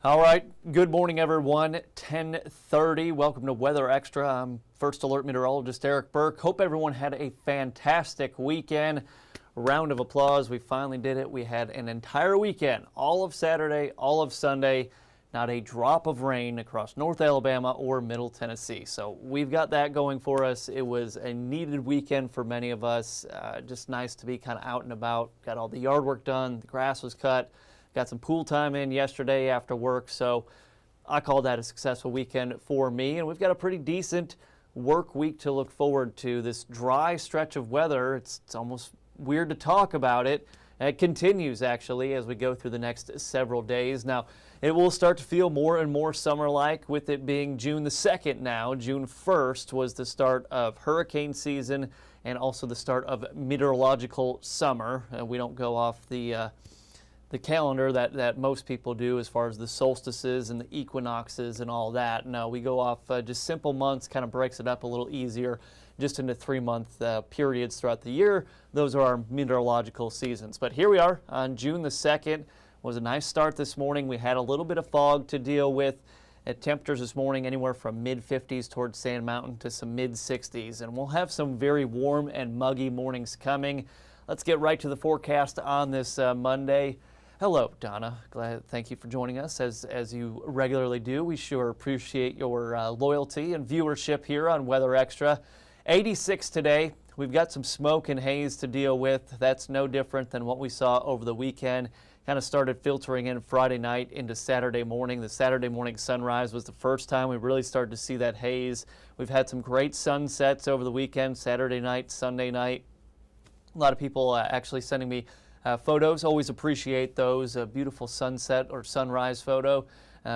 All right, good morning everyone, 10:30. Welcome to Weather Extra. I'm First Alert Meteorologist Eric Burke. Hope everyone had a fantastic weekend. Round of applause, we finally did it. We had an entire weekend, all of Saturday, all of Sunday, not a drop of rain across North Alabama or Middle Tennessee. So we've got that going for us. It was a needed weekend for many of us. Just nice to be kind of out and about. Got all the yard work done, the grass was cut. Got some pool time in yesterday after work, so I call that a successful weekend for me. And we've got a pretty decent work week to look forward to. This dry stretch of weather, it's almost weird to talk about it. And it continues, actually, as we go through the next several days. Now, it will start to feel more and more summer-like with it being June the 2nd now. June 1st was the start of hurricane season and also the start of meteorological summer. We don't go off the calendar that most people do as far as the solstices and the equinoxes and all that. No, we go off just simple months, kind of breaks it up a little easier just into 3-month periods throughout the year. Those are our meteorological seasons. But here we are on June the 2nd. Was a nice start this morning. We had a little bit of fog to deal with. At temperatures this morning anywhere from mid-50s towards Sand Mountain to some mid-60s. And we'll have some very warm and muggy mornings coming. Let's get right to the forecast on this Monday. Hello, Donna. Thank you for joining us as you regularly do. We sure appreciate your loyalty and viewership here on Weather Extra. 86 today. We've got some smoke and haze to deal with. That's no different than what we saw over the weekend. Kind of started filtering in Friday night into Saturday morning. The Saturday morning sunrise was the first time we really started to see that haze. We've had some great sunsets over the weekend, Saturday night, Sunday night. A lot of people actually sending me photos. Always appreciate those. A beautiful sunset or sunrise photo.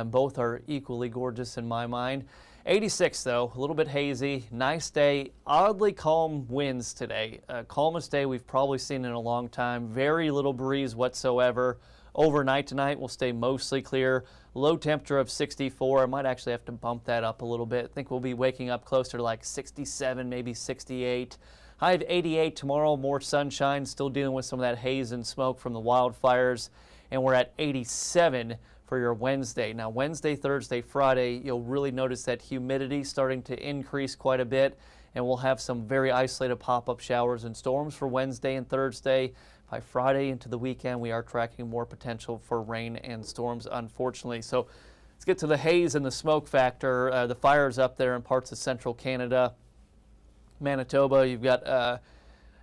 Both are equally gorgeous in my mind. 86 though, a little bit hazy. Nice day. Oddly calm winds today. Calmest day we've probably seen in a long time. Very little breeze whatsoever. Overnight tonight will stay mostly clear. Low temperature of 64. I might actually have to bump that up a little bit. I think we'll be waking up closer to like 67, maybe 68. High of 88 tomorrow, more sunshine, still dealing with some of that haze and smoke from the wildfires. And we're at 87 for your Wednesday. Now, Wednesday, Thursday, Friday, you'll really notice that humidity starting to increase quite a bit. And we'll have some very isolated pop-up showers and storms for Wednesday and Thursday. By Friday into the weekend, we are tracking more potential for rain and storms, unfortunately. So let's get to the haze and the smoke factor. The fires up there in parts of central Canada. Manitoba, you've got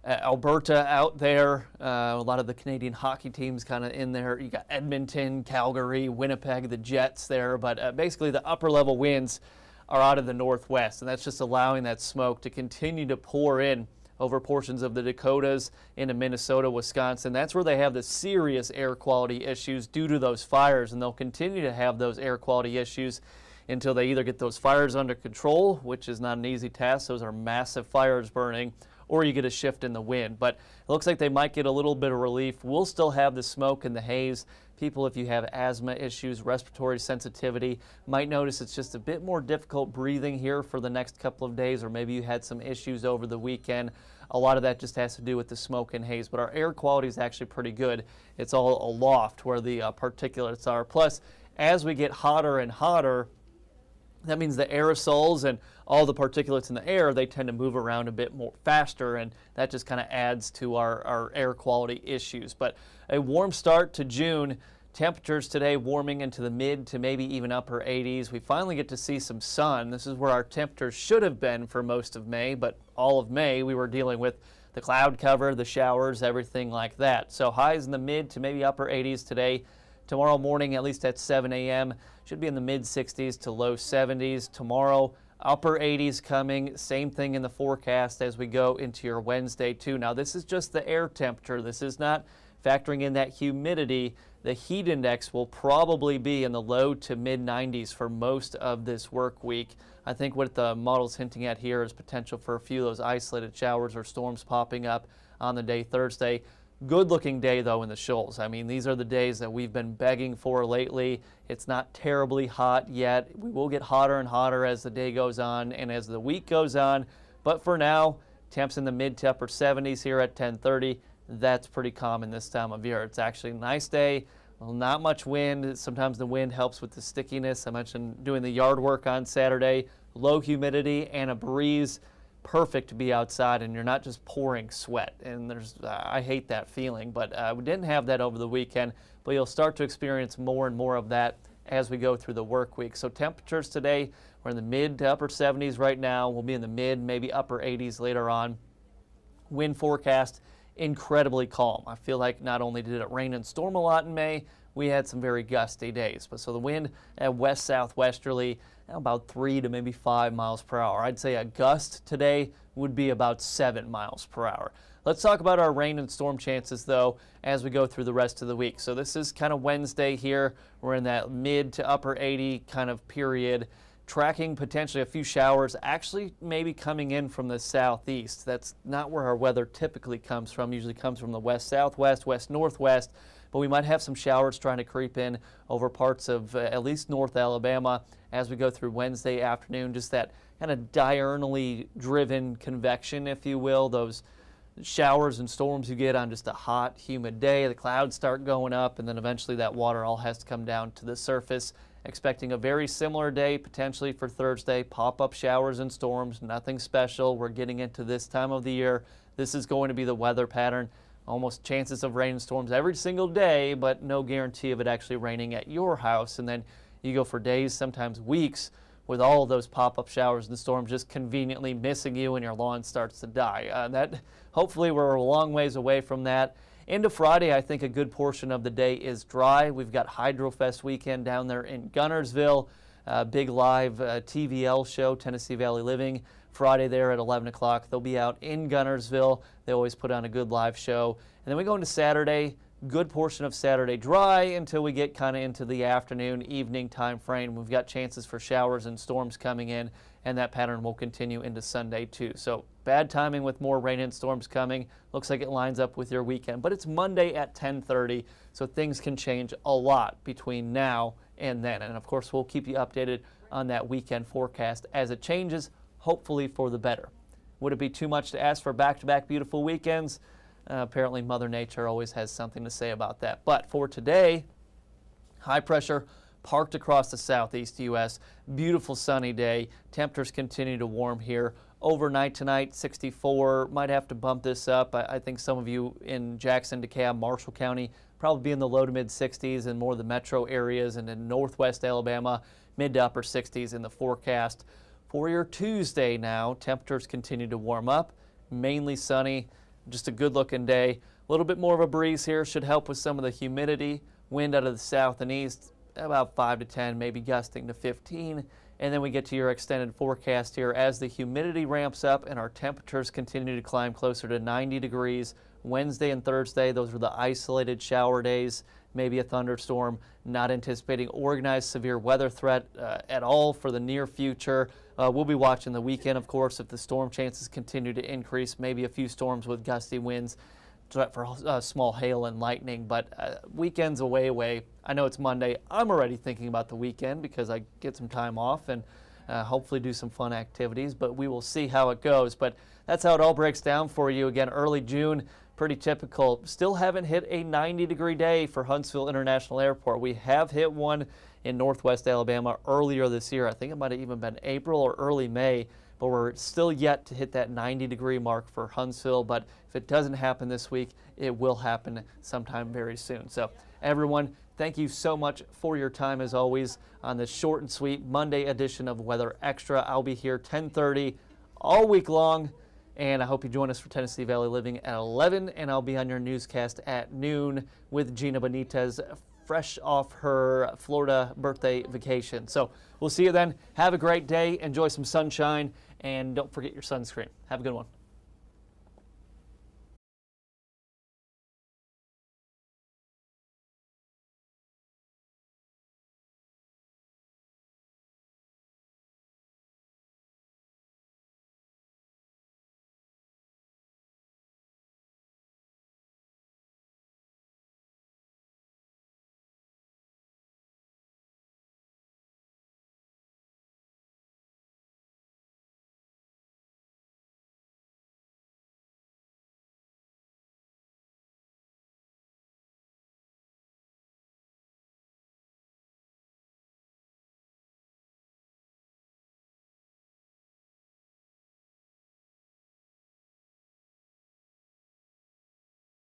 Alberta out there, a lot of the Canadian hockey teams kind of in there. You got Edmonton, Calgary, Winnipeg, the Jets there, but basically the upper level winds are out of the northwest, and that's just allowing that smoke to continue to pour in over portions of the Dakotas into Minnesota, Wisconsin. That's where they have the serious air quality issues due to those fires, and they'll continue to have those air quality issues until they either get those fires under control, which is not an easy task. Those are massive fires burning, or you get a shift in the wind. But it looks like they might get a little bit of relief. We'll still have the smoke and the haze. People, if you have asthma issues, respiratory sensitivity, might notice it's just a bit more difficult breathing here for the next couple of days, or maybe you had some issues over the weekend. A lot of that just has to do with the smoke and haze, but our air quality is actually pretty good. It's all aloft where the particulates are. Plus, as we get hotter and hotter, that means the aerosols and all the particulates in the air, they tend to move around a bit more faster, and that just kind of adds to our air quality issues. But a warm start to June. Temperatures today warming into the mid to maybe even upper 80s. We finally get to see some sun. This is where our temperatures should have been for most of May, but all of May we were dealing with the cloud cover, the showers, everything like that. So highs in the mid to maybe upper 80s today. Tomorrow morning, at least at 7 a.m., should be in the mid-60s to low 70s. Tomorrow, upper 80s coming. Same thing in the forecast as we go into your Wednesday, too. Now, this is just the air temperature. This is not factoring in that humidity. The heat index will probably be in the low to mid-90s for most of this work week. I think what the model's hinting at here is potential for a few of those isolated showers or storms popping up on the day Thursday. Good looking day though in the shoals. I mean, these are the days that we've been begging for lately. It's not terribly hot yet. We will get hotter and hotter as the day goes on and as the week goes on. But for now, temps in the mid to upper 70s here at 10:30. That's pretty common this time of year. It's actually a nice day, Well, not much wind. Sometimes the wind helps with the stickiness. I mentioned doing the yard work on Saturday. Low humidity and a breeze. Perfect to be outside and you're not just pouring sweat. And I hate that feeling, but we didn't have that over the weekend. But you'll start to experience more and more of that as we go through the work week. So temperatures today, we're in the mid to upper 70s right now. We'll be in the mid, maybe upper 80s later on. Wind forecast, incredibly calm. I feel like not only did it rain and storm a lot in May, we had some very gusty days. But so the wind at west-southwesterly, about 3 to maybe 5 miles per hour. I'd say a gust today would be about 7 miles per hour. Let's talk about our rain and storm chances, though, as we go through the rest of the week. So this is kind of Wednesday here. We're in that mid to upper 80 kind of period. Tracking potentially a few showers, actually maybe coming in from the southeast. That's not where our weather typically comes from. Usually comes from the west-southwest, west-northwest, but we might have some showers trying to creep in over parts of at least North Alabama as we go through Wednesday afternoon. Just that kind of diurnally driven convection, if you will, those showers and storms you get on just a hot, humid day. The clouds start going up, and then eventually that water all has to come down to the surface. Expecting a very similar day potentially for Thursday. Pop-up showers and storms, nothing special. We're getting into this time of the year. This is going to be the weather pattern. Almost chances of rain and storms every single day, but no guarantee of it actually raining at your house. And then you go for days, sometimes weeks, with all of those pop-up showers and storms just conveniently missing you and your lawn starts to die. Hopefully we're a long ways away from that. Into Friday, I think a good portion of the day is dry. We've got HydroFest weekend down there in Gunnersville. Big live TVL show, Tennessee Valley Living, Friday there at 11 o'clock. They'll be out in Gunnersville. They always put on a good live show. And then we go into Saturday, good portion of Saturday dry until we get kind of into the afternoon, evening time frame. We've got chances for showers and storms coming in, and that pattern will continue into Sunday too. So bad timing with more rain and storms coming. Looks like it lines up with your weekend, but it's Monday at 10:30, so things can change a lot between now and then. And of course, we'll keep you updated on that weekend forecast as it changes, hopefully for the better. Would it be too much to ask for back-to-back beautiful weekends? Apparently, Mother Nature always has something to say about that. But for today, high pressure parked across the southeast U.S. Beautiful sunny day. Temperatures continue to warm here. Overnight tonight, 64. Might have to bump this up. I think some of you in Jackson, DeKalb, Marshall County probably be in the low to mid 60s in more of the metro areas, and in northwest Alabama, mid to upper 60s in the forecast. For your Tuesday now, temperatures continue to warm up. Mainly sunny. Just a good looking day. A little bit more of a breeze here should help with some of the humidity. Wind out of the south and east about 5 to 10, maybe gusting to 15. And then we get to your extended forecast here as the humidity ramps up and our temperatures continue to climb closer to 90 degrees. Wednesday and Thursday, those were the isolated shower days, maybe a thunderstorm. Not anticipating organized severe weather threat at all for the near future. We'll be watching the weekend, of course, if the storm chances continue to increase, maybe a few storms with gusty winds. Threat for small hail and lightning, but weekend's a way away. I know it's Monday. I'm already thinking about the weekend because I get some time off and hopefully do some fun activities, but we will see how it goes. But that's how it all breaks down for you. Again, early June, pretty typical. Still haven't hit a 90-degree day for Huntsville International Airport. We have hit one in northwest Alabama earlier this year. I think it might have even been April or early May. But we're still yet to hit that 90-degree mark for Huntsville. But if it doesn't happen this week, it will happen sometime very soon. So everyone, thank you so much for your time as always on this short and sweet Monday edition of Weather Extra. I'll be here 10:30 all week long, and I hope you join us for Tennessee Valley Living at 11, and I'll be on your newscast at noon with Gina Benitez, fresh off her Florida birthday vacation. So we'll see you then. Have a great day. Enjoy some sunshine. And don't forget your sunscreen. Have a good one.